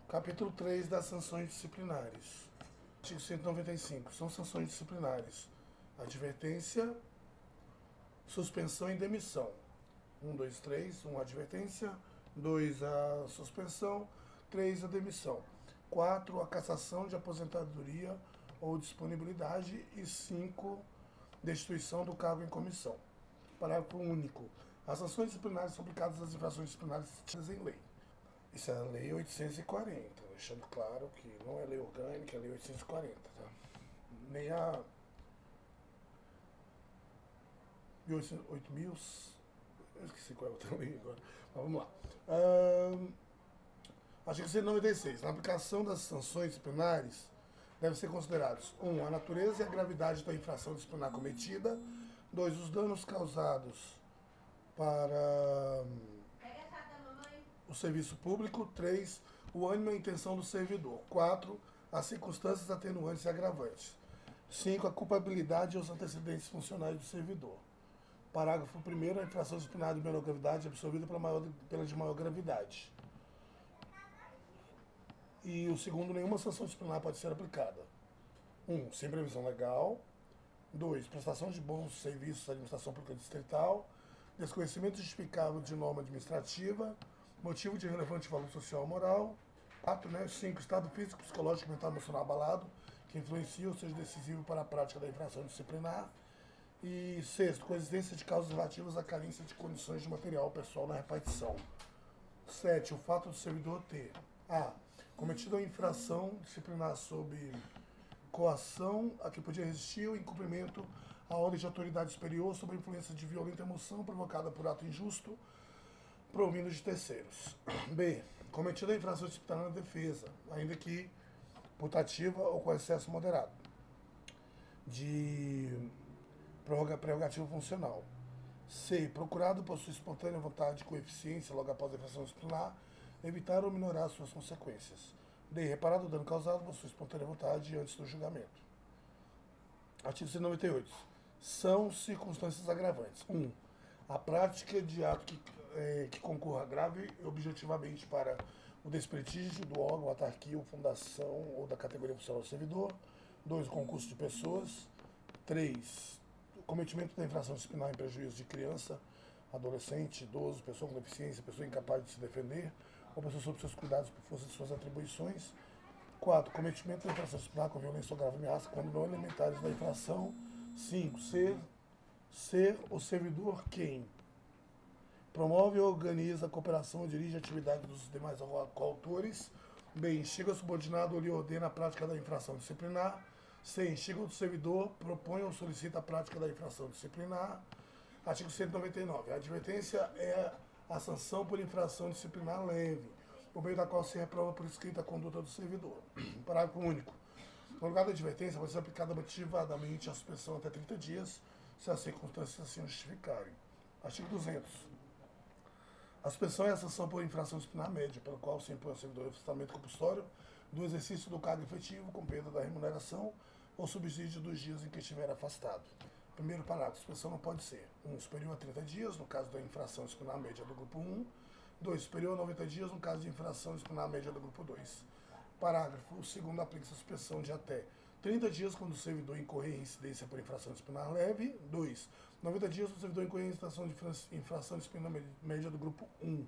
Capítulo 3 das sanções disciplinares. Artigo 195. São sanções disciplinares: advertência, suspensão e demissão. 1, 2, 3. 1, a advertência. 2, a suspensão. 3, a demissão. 4, a cassação de aposentadoria ou disponibilidade. E 5, destituição do cargo em comissão. Parágrafo único. As sanções disciplinares são aplicadas às infrações disciplinares em lei. Isso é a Lei 840, deixando claro que não é lei orgânica, é Lei 840, tá? Nem a 8.000, eu esqueci qual é a outra lei agora, mas vamos lá. Artigo 196. Na aplicação das sanções disciplinares, devem ser considerados: 1, a natureza e a gravidade da infração disciplinar cometida. 2, os danos causados para o serviço público. 3, o ânimo e a intenção do servidor. 4, as circunstâncias atenuantes e agravantes. 5, a culpabilidade e os antecedentes funcionais do servidor. Parágrafo 1º. A infração disciplinar de menor gravidade é absorvida pela de maior gravidade. E o segundo, nenhuma sanção disciplinar pode ser aplicada: 1, sem previsão legal. 2, prestação de bons serviços à administração pública distrital. Desconhecimento justificável de norma administrativa. Motivo de relevante valor social ou moral. 4, 5, estado físico, psicológico, mental, emocional abalado, que influencia ou seja decisivo para a prática da infração disciplinar. E 6, coexistência de causas relativas à carência de condições de material pessoal na repartição. 7, o fato do servidor ter: a, cometido a infração disciplinar sob coação a que podia resistir o incumprimento à ordem de autoridade superior sob a influência de violenta emoção provocada por ato injusto provindo de terceiros. B, cometida a infração disciplinar na defesa, ainda que putativa ou com excesso moderado de prerrogativa funcional. C, procurado por sua espontânea vontade com eficiência logo após a infração disciplinar, evitar ou minorar suas consequências. D, reparado o dano causado por sua espontânea vontade antes do julgamento. Artigo 198. São circunstâncias agravantes: 1, a prática de ato que concorra grave e objetivamente para o desprestígio do órgão, autarquia ou fundação ou da categoria funcional do servidor. 2, o concurso de pessoas. 3, o cometimento da infração disciplinar em prejuízo de criança, adolescente, idoso, pessoa com deficiência, pessoa incapaz de se defender ou pessoa sob seus cuidados por força de suas atribuições. 4, cometimento da infração disciplinar com violência ou grave ameaça quando não elementares da infração. 5, ser o servidor quem promove ou organiza a cooperação ou dirige a atividade dos demais coautores. B, instiga o subordinado ou lhe ordena a prática da infração disciplinar. C, instiga o servidor, propõe ou solicita a prática da infração disciplinar. Artigo 199. A advertência é a sanção por infração disciplinar leve, por meio da qual se reprova por escrito a conduta do servidor. Parágrafo único. No lugar da advertência, pode ser aplicada motivadamente a suspensão até 30 dias, se as circunstâncias assim o justificarem. Artigo 200. A suspensão é a sanção por infração disciplinar média, pelo qual se impõe ao servidor o afastamento compulsório do exercício do cargo efetivo com perda da remuneração ou subsídio dos dias em que estiver afastado. Primeiro parágrafo. A suspensão não pode ser: 1, superior a 30 dias, no caso da infração disciplinar média do grupo 1. 2, superior a 90 dias, no caso de infração disciplinar média do grupo 2. Parágrafo 2º. Aplica-se a suspensão de até 30 dias quando o servidor incorrer em incidência por infração disciplinar leve. 2, 90 dias quando o servidor incorrer em infração disciplinar média do grupo 1.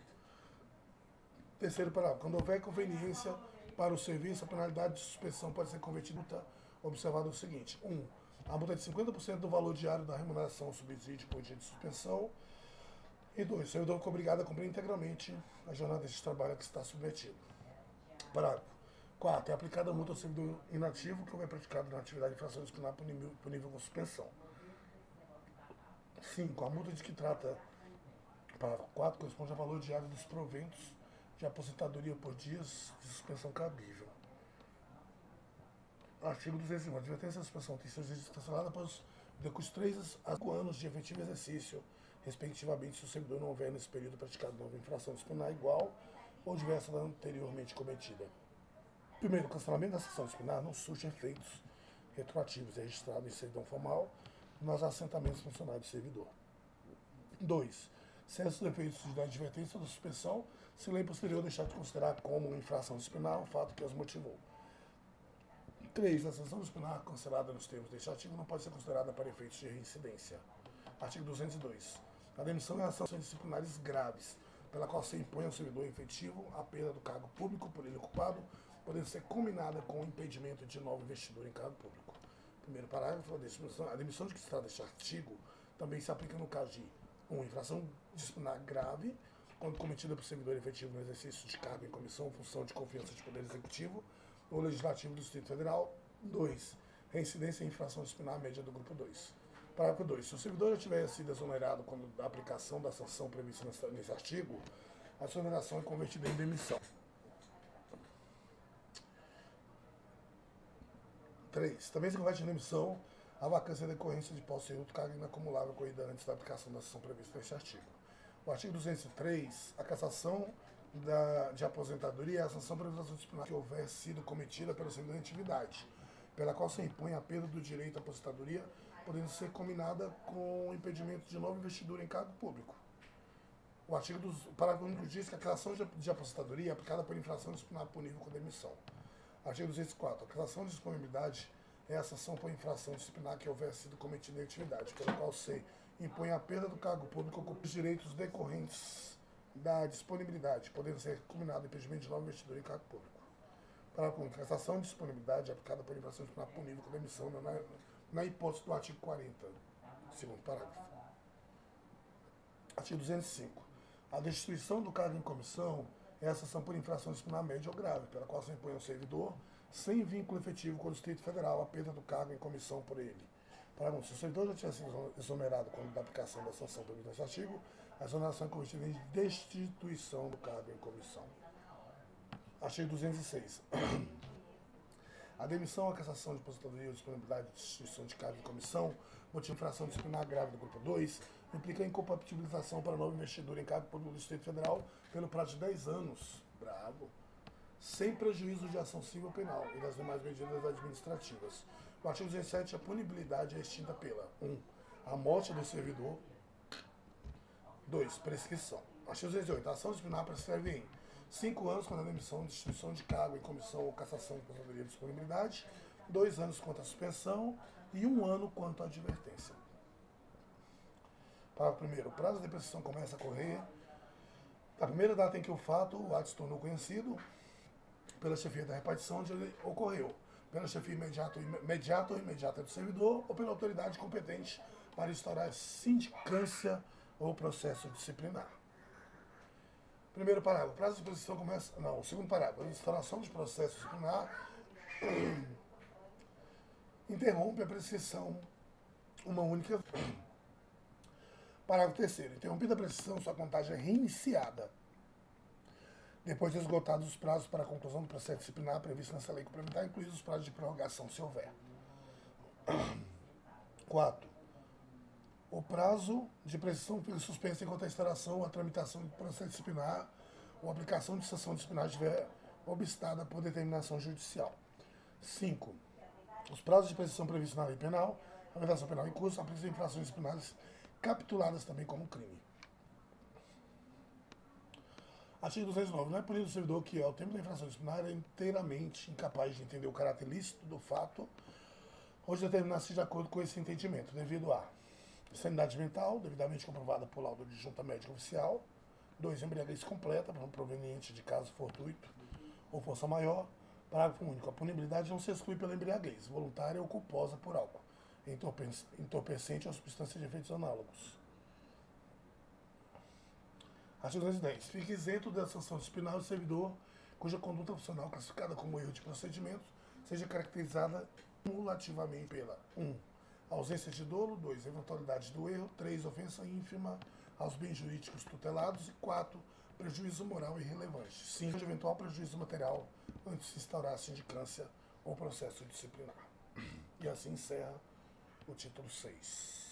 Terceiro parágrafo. Quando houver conveniência para o serviço, a penalidade de suspensão pode ser convertida, observado o seguinte: 1, a multa de 50% do valor diário da remuneração ou subsídio por dia de suspensão. E 2, o servidor fica obrigado a cumprir integralmente a jornada de trabalho a que está submetido. Parágrafo 4, é aplicada a multa ao servidor inativo que houver praticado na atividade de infração disciplinar por nível com suspensão. 5, a multa de que trata, parágrafo 4, corresponde ao valor diário dos proventos de aposentadoria por dias de suspensão cabível. Artigo 201. A advertência da suspensão tem sido cancelada após o decurso de 3 a 5 anos de efetivo exercício, respectivamente, se o servidor não houver nesse período praticado nova infração disciplinar igual ou diversa da anteriormente cometida. Primeiro, o cancelamento da sanção disciplinar não surge efeitos retroativos, é registrado em certidão formal nos assentamentos funcionais do servidor. 2, Cessa os efeitos da advertência ou da suspensão, se lei posterior deixar de considerar como infração disciplinar o fato que as motivou. 3. A sanção disciplinar cancelada nos termos deste artigo não pode ser considerada para efeitos de reincidência. Artigo 202. A demissão é a sanções disciplinares graves, pela qual se impõe ao servidor efetivo a perda do cargo público por ele ocupado, podendo ser combinada com o impedimento de nova investidura em cargo público. Primeiro parágrafo, a demissão de que se trata deste artigo também se aplica no caso de 1. Infração disciplinar grave, quando cometida por servidor efetivo no exercício de cargo em comissão ou função de confiança de poder executivo ou legislativo do Distrito Federal. 2. Reincidência em infração disciplinar média do grupo 2. Parágrafo 2. Se o servidor já tiver sido exonerado quando da aplicação da sanção prevista nesse artigo, a exoneração é convertida em demissão. 3. Também se converte em demissão a vacância em decorrência de posse em outro cargo inacumulável ocorrida antes da aplicação da sanção prevista neste artigo. O artigo 203, a cassação de aposentadoria é a sanção prevista disciplinar que houver sido cometida pelo servidor em atividade, pela qual se impõe a perda do direito à aposentadoria, podendo ser combinada com o impedimento de nova investidura em cargo público. O parágrafo único diz que a cassação de aposentadoria é aplicada por infração disciplinar punível com demissão. Artigo 204. A cassação de disponibilidade é a sanção por infração disciplinar que houver sido cometida em atividade, pela qual se impõe a perda do cargo público com os direitos decorrentes da disponibilidade, podendo ser combinado impedimento de nova investidura em cargo público. Parágrafo único. A cassação de disponibilidade é aplicada por infração disciplinar punível com demissão na hipótese do artigo 40, segundo parágrafo. Artigo 205. A destituição do cargo em comissão é a sanção por infração disciplinar média ou grave, pela qual se impõe ao servidor, sem vínculo efetivo com o Distrito Federal, a perda do cargo em comissão por ele. Parágrafo 1. Se o servidor já tiver sido exonerado quando da aplicação da sanção prevista neste artigo, a exoneração é convertida em destituição do cargo em comissão. Artigo 206. A demissão, a cassação de aposentadoria ou disponibilidade de destituição de cargo em comissão, motivo de infração disciplinar grave do grupo 2, implica a incompatibilização para nova investidura em cargo público do Distrito Federal pelo prazo de 10 anos, sem prejuízo de ação civil ou penal e das demais medidas administrativas. O artigo 17, a punibilidade é extinta pela 1. A morte do servidor. 2. Prescrição. Artigo 208. A ação disciplinar prescreve em 5 anos quanto à demissão, destituição de cargo em comissão ou cassação de aposentadoria de disponibilidade, 2 anos quanto à suspensão e 1 ano quanto à advertência. Parágrafo 1º. O prazo de prescrição começa a correr da primeira data em que o ato se tornou conhecido pela chefia da repartição onde ele ocorreu, pela chefia imediata ou imediata do servidor ou pela autoridade competente para instaurar sindicância ou processo disciplinar. Primeiro parágrafo. O prazo de prescrição começa... Não, o segundo parágrafo. A instauração de processo disciplinar interrompe a prescrição uma única... Parágrafo 3º. Interrompida a prescrição, sua contagem é reiniciada depois de esgotados os prazos para a conclusão do processo disciplinar previsto nessa lei complementar, incluídos os prazos de prorrogação, se houver. 4. O prazo de prescrição fica suspenso enquanto a instauração ou a tramitação do processo disciplinar ou a aplicação de sanção disciplinar estiver obstada por determinação judicial. 5. Os prazos de prescrição previstos na lei penal, a legislação penal em curso, aplicam as infrações disciplinares capituladas também como crime. Artigo 209. Não é punido o servidor que, ao tempo da infração disciplinar, é inteiramente incapaz de entender o caráter ilícito do fato ou de determinar-se de acordo com esse entendimento, devido a sanidade mental, devidamente comprovada por laudo de junta médica oficial. 2. Embriaguez completa, proveniente de caso fortuito ou força maior. Parágrafo único. A punibilidade não se exclui pela embriaguez, voluntária ou culposa por álcool, entorpecente ou substância de efeitos análogos. Artigo 210. Fica isento da sanção disciplinar o servidor cuja conduta funcional classificada como erro de procedimento seja caracterizada cumulativamente pela 1. Ausência de dolo. 2. Eventualidade do erro. 3. Ofensa ínfima aos bens jurídicos tutelados. E 4. Prejuízo moral irrelevante. 5. Eventual prejuízo material antes de se instaurar a sindicância ou processo disciplinar. E assim encerra o título 6.